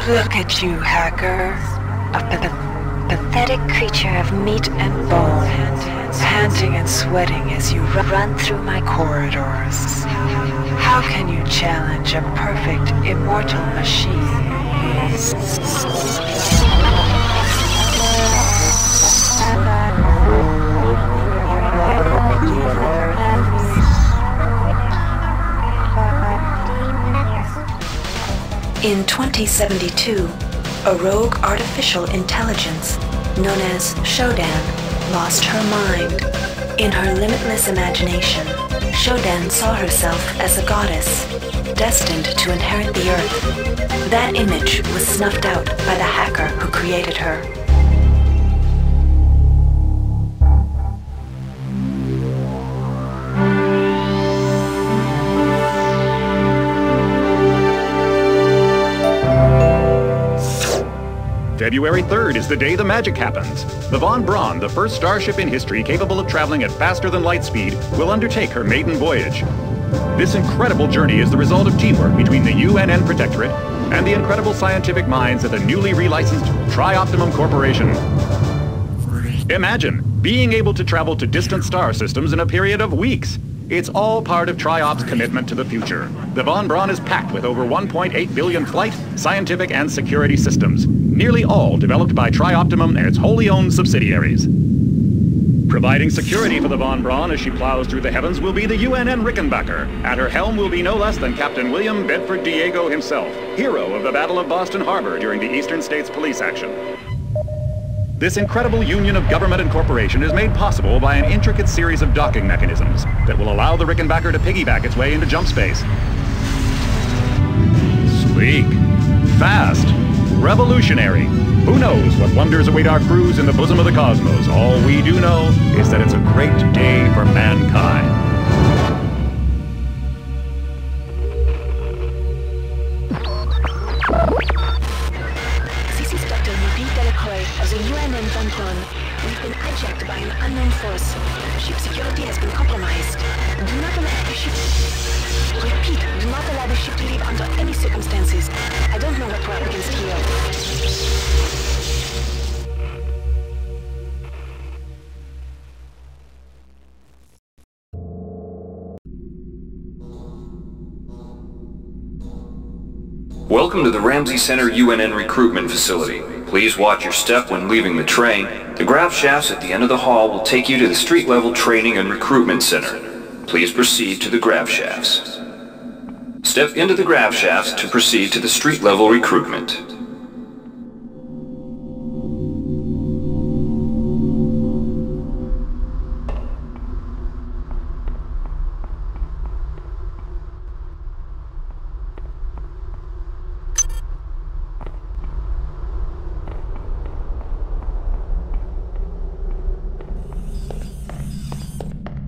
Look at you, hacker. A pathetic creature of meat and bone, panting and sweating as you run through my corridors. How can you challenge a perfect, immortal machine? In 2072, a rogue artificial intelligence known as Shodan lost her mind. In her limitless imagination, Shodan saw herself as a goddess, destined to inherit the earth. That image was snuffed out by the hacker who created her. February 3rd is the day the magic happens. The Von Braun, the first starship in history capable of traveling at faster than light speed, will undertake her maiden voyage. This incredible journey is the result of teamwork between the UNN Protectorate and the incredible scientific minds at the newly relicensed Tri-Optimum Corporation. Imagine being able to travel to distant star systems in a period of weeks. It's all part of Tri-Op's commitment to the future. The Von Braun is packed with over 1.8 billion flight, scientific, and security systems, nearly all developed by Tri-Optimum and its wholly owned subsidiaries. Providing security for the Von Braun as she plows through the heavens will be the UNN Rickenbacker. At her helm will be no less than Captain William Bedford Diego himself, hero of the Battle of Boston Harbor during the Eastern States Police action. This incredible union of government and corporation is made possible by an intricate series of docking mechanisms that will allow the Rickenbacker to piggyback its way into jump space. Sleek, fast, revolutionary. Who knows what wonders await our crews in the bosom of the cosmos? All we do know is that it's a great day for mankind. As a UNN Von Braun, we've been hijacked by an unknown force. Ship security has been compromised. Do not allow the ship... Repeat, do not allow the ship to leave under any circumstances. I don't know what we're up against here. Welcome to the Ramsey Center UNN Recruitment Facility. Please watch your step when leaving the train. The grav shafts at the end of the hall will take you to the street-level training and recruitment center. Please proceed to the grav shafts. Step into the grav shafts to proceed to the street-level recruitment.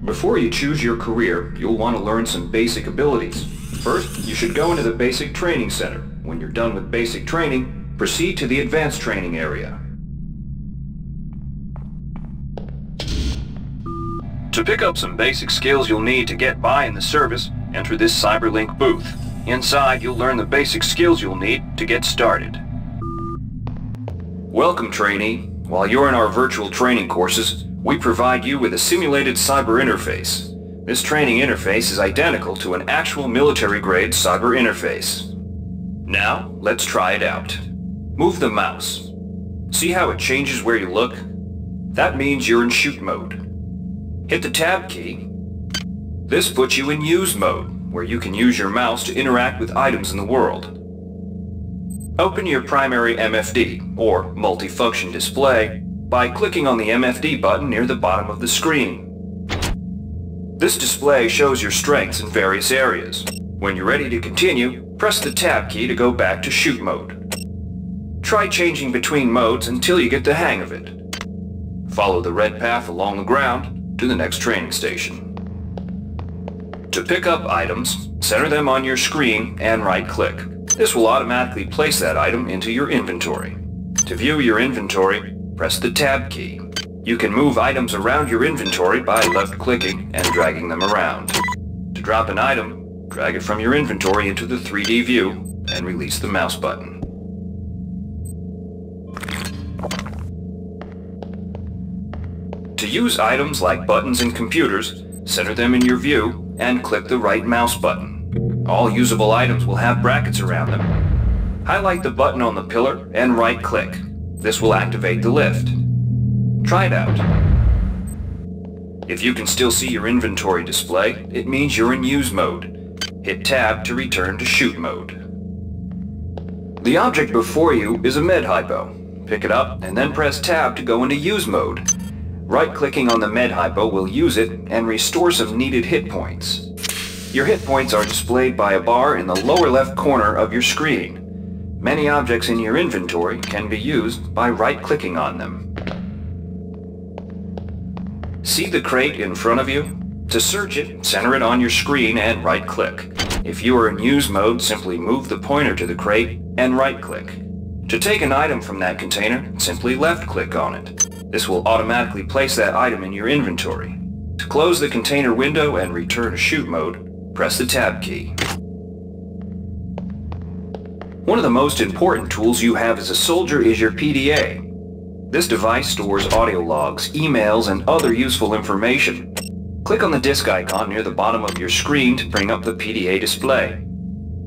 Before you choose your career, you'll want to learn some basic abilities. First, you should go into the Basic Training Center. When you're done with basic training, proceed to the Advanced Training area. To pick up some basic skills you'll need to get by in the service, enter this CyberLink booth. Inside, you'll learn the basic skills you'll need to get started. Welcome, trainee. While you're in our virtual training courses, we provide you with a simulated cyber interface. This training interface is identical to an actual military-grade cyber interface. Now, let's try it out. Move the mouse. See how it changes where you look? That means you're in shoot mode. Hit the tab key. This puts you in use mode, where you can use your mouse to interact with items in the world. Open your primary MFD, or multifunction display, by clicking on the MFD button near the bottom of the screen. This display shows your strengths in various areas. When you're ready to continue, press the tab key to go back to shoot mode. Try changing between modes until you get the hang of it. Follow the red path along the ground to the next training station. To pick up items, center them on your screen and right-click. This will automatically place that item into your inventory. To view your inventory, press the tab key. You can move items around your inventory by left-clicking and dragging them around. To drop an item, drag it from your inventory into the 3D view and release the mouse button. To use items like buttons in computers, center them in your view and click the right mouse button. All usable items will have brackets around them. Highlight the button on the pillar and right-click. This will activate the lift. Try it out. If you can still see your inventory display, it means you're in use mode. Hit Tab to return to shoot mode. The object before you is a med hypo. Pick it up and then press Tab to go into use mode. Right-clicking on the med hypo will use it and restore some needed hit points. Your hit points are displayed by a bar in the lower left corner of your screen. Many objects in your inventory can be used by right-clicking on them. See the crate in front of you? To search it, center it on your screen and right-click. If you are in use mode, simply move the pointer to the crate and right-click. To take an item from that container, simply left-click on it. This will automatically place that item in your inventory. To close the container window and return to shoot mode, press the Tab key. One of the most important tools you have as a soldier is your PDA. This device stores audio logs, emails, and other useful information. Click on the disk icon near the bottom of your screen to bring up the PDA display.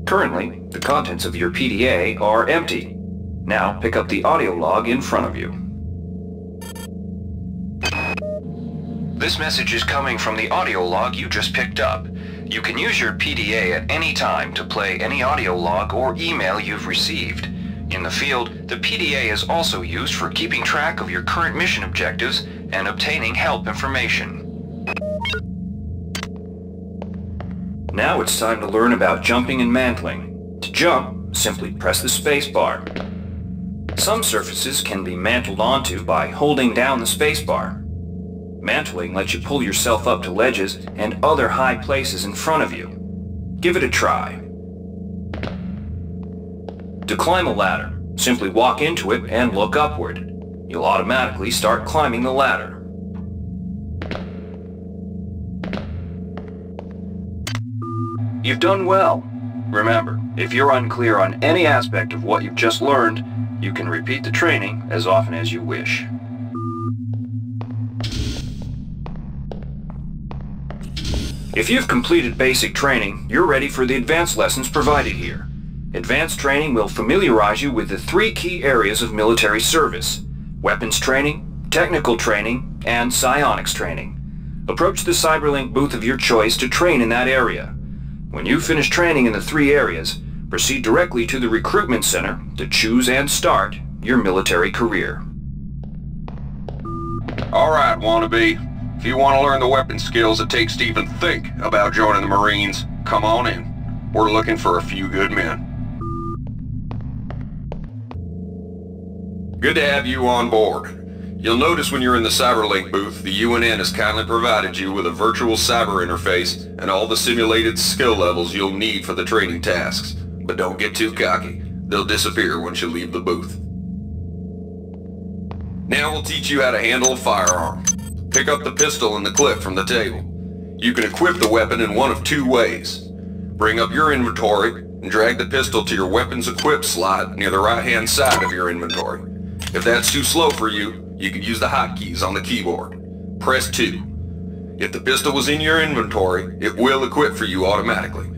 Currently, the contents of your PDA are empty. Now pick up the audio log in front of you. This message is coming from the audio log you just picked up. You can use your PDA at any time to play any audio log or email you've received. In the field, the PDA is also used for keeping track of your current mission objectives and obtaining help information. Now it's time to learn about jumping and mantling. To jump, simply press the space bar. Some surfaces can be mantled onto by holding down the space bar. Mantling lets you pull yourself up to ledges and other high places in front of you. Give it a try. To climb a ladder, simply walk into it and look upward. You'll automatically start climbing the ladder. You've done well. Remember, if you're unclear on any aspect of what you've just learned, you can repeat the training as often as you wish. If you've completed basic training, you're ready for the advanced lessons provided here. Advanced training will familiarize you with the 3 key areas of military service: weapons training, technical training, and psionics training. Approach the Cyberlink booth of your choice to train in that area. When you finish training in the 3 areas, proceed directly to the recruitment center to choose and start your military career. Alright, wannabe. If you want to learn the weapon skills it takes to even think about joining the Marines, come on in. We're looking for a few good men. Good to have you on board. You'll notice when you're in the Cyberlink booth, the UNN has kindly provided you with a virtual cyber interface and all the simulated skill levels you'll need for the training tasks. But don't get too cocky. They'll disappear once you leave the booth. Now we'll teach you how to handle a firearm. Pick up the pistol and the clip from the table. You can equip the weapon in one of 2 ways. Bring up your inventory and drag the pistol to your weapons equip slot near the right-hand side of your inventory. If that's too slow for you, you can use the hotkeys on the keyboard. Press 2. If the pistol was in your inventory, it will equip for you automatically.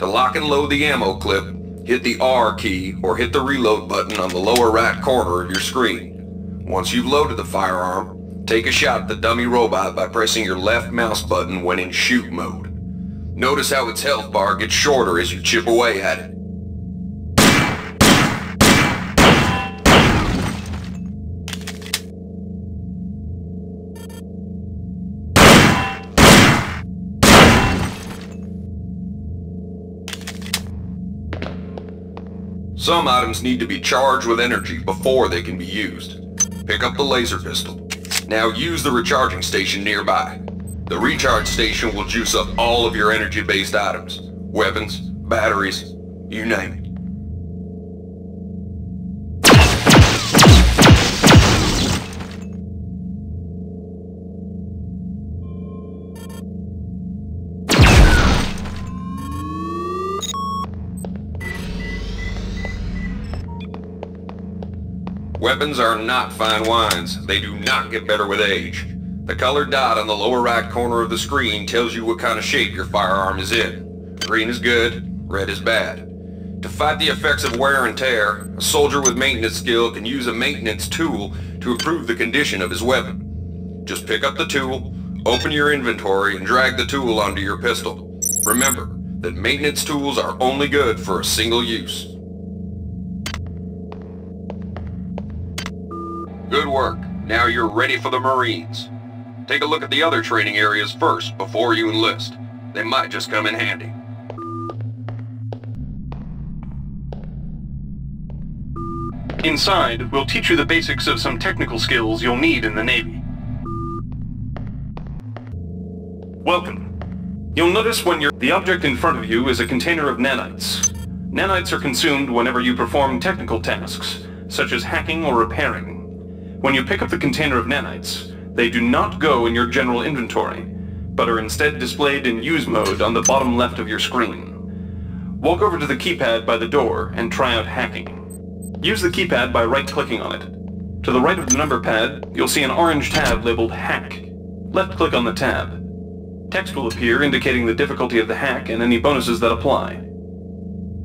To lock and load the ammo clip, hit the R key or hit the reload button on the lower right corner of your screen. Once you've loaded the firearm, take a shot at the dummy robot by pressing your left mouse button when in shoot mode. Notice how its health bar gets shorter as you chip away at it. Some items need to be charged with energy before they can be used. Pick up the laser pistol. Now use the recharging station nearby. The recharge station will juice up all of your energy-based items. Weapons, batteries, you name it. Weapons are not fine wines. They do not get better with age. The colored dot on the lower right corner of the screen tells you what kind of shape your firearm is in. Green is good, red is bad. To fight the effects of wear and tear, a soldier with maintenance skill can use a maintenance tool to improve the condition of his weapon. Just pick up the tool, open your inventory, and drag the tool onto your pistol. Remember that maintenance tools are only good for a single use. Good work. Now you're ready for the Marines. Take a look at the other training areas first before you enlist. They might just come in handy. Inside, we'll teach you the basics of some technical skills you'll need in the Navy. Welcome. You'll notice the object in front of you is a container of nanites. Nanites are consumed whenever you perform technical tasks, such as hacking or repairing. When you pick up the container of nanites, they do not go in your general inventory, but are instead displayed in use mode on the bottom left of your screen. Walk over to the keypad by the door and try out hacking. Use the keypad by right-clicking on it. To the right of the number pad, you'll see an orange tab labeled Hack. Left-click on the tab. Text will appear indicating the difficulty of the hack and any bonuses that apply.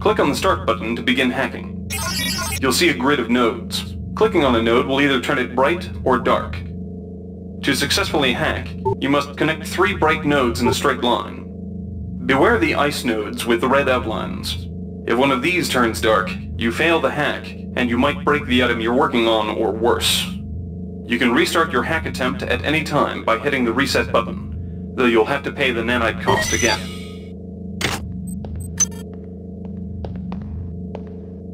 Click on the Start button to begin hacking. You'll see a grid of nodes. Clicking on a node will either turn it bright or dark. To successfully hack, you must connect 3 bright nodes in a straight line. Beware the ice nodes with the red outlines. If one of these turns dark, you fail the hack, and you might break the item you're working on or worse. You can restart your hack attempt at any time by hitting the reset button, though you'll have to pay the nanite cost again.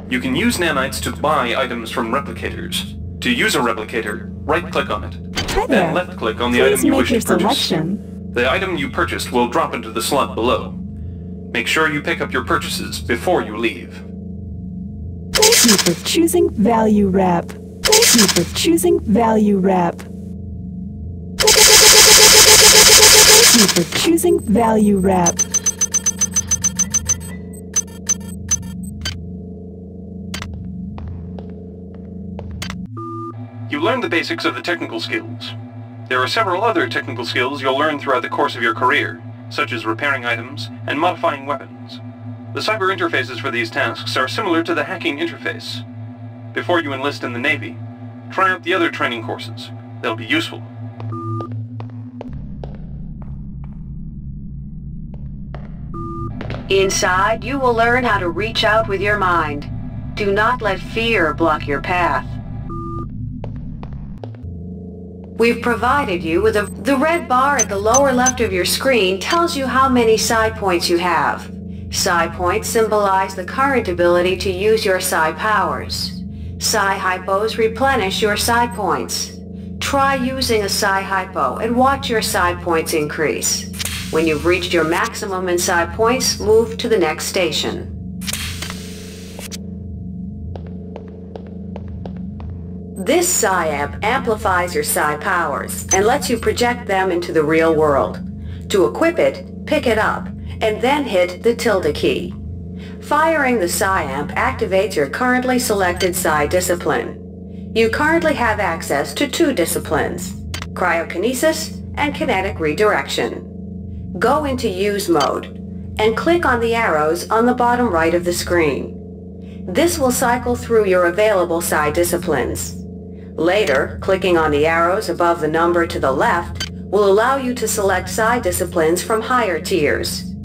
You can use nanites to buy items from replicators. To use a replicator, right-click on it. Hi there. Then left-click on the item you wish to purchase. Selection. The item you purchased will drop into the slot below. Make sure you pick up your purchases before you leave. Thank you for choosing Value Wrap. Thank you for choosing Value Wrap. Thank you for choosing Value Wrap. You learned the basics of the technical skills. There are several other technical skills you'll learn throughout the course of your career, such as repairing items and modifying weapons. The cyber interfaces for these tasks are similar to the hacking interface. Before you enlist in the Navy, try out the other training courses. They'll be useful. Inside, you will learn how to reach out with your mind. Do not let fear block your path. We've provided you with the red bar at the lower left of your screen tells you how many psi points you have. Psi points symbolize the current ability to use your psi powers. Psi hypos replenish your psi points. Try using a psi hypo and watch your psi points increase. When you've reached your maximum in psi points, move to the next station. This psi amp amplifies your psi powers and lets you project them into the real world. To equip it, pick it up, and then hit the tilde key. Firing the psi amp activates your currently selected psi discipline. You currently have access to 2 disciplines, cryokinesis and kinetic redirection. Go into use mode and click on the arrows on the bottom right of the screen. This will cycle through your available psi disciplines. Later, clicking on the arrows above the number to the left will allow you to select psi disciplines from higher tiers.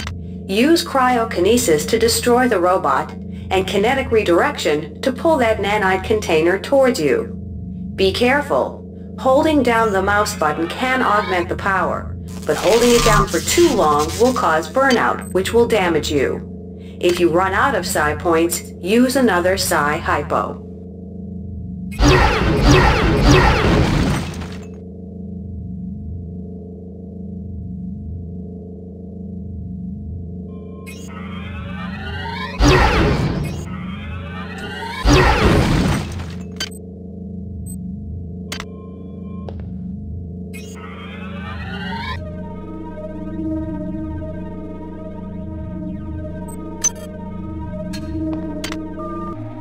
Use cryokinesis to destroy the robot and kinetic redirection to pull that nanite container towards you. Be careful. Holding down the mouse button can augment the power, but holding it down for too long will cause burnout, which will damage you. If you run out of psi points, use another psi hypo.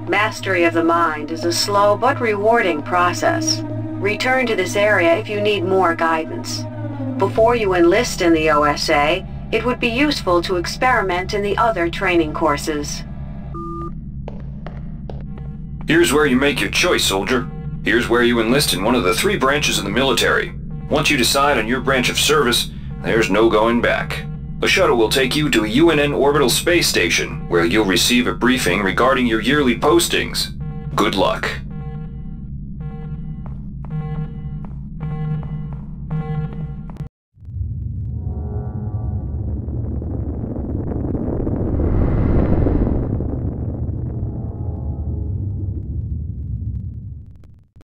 Mastery of the mind is a slow but rewarding process. Return to this area if you need more guidance. Before you enlist in the OSA, it would be useful to experiment in the other training courses. Here's where you make your choice, soldier. Here's where you enlist in one of the 3 branches of the military. Once you decide on your branch of service, there's no going back. A shuttle will take you to a UNN orbital space station, where you'll receive a briefing regarding your yearly postings. Good luck.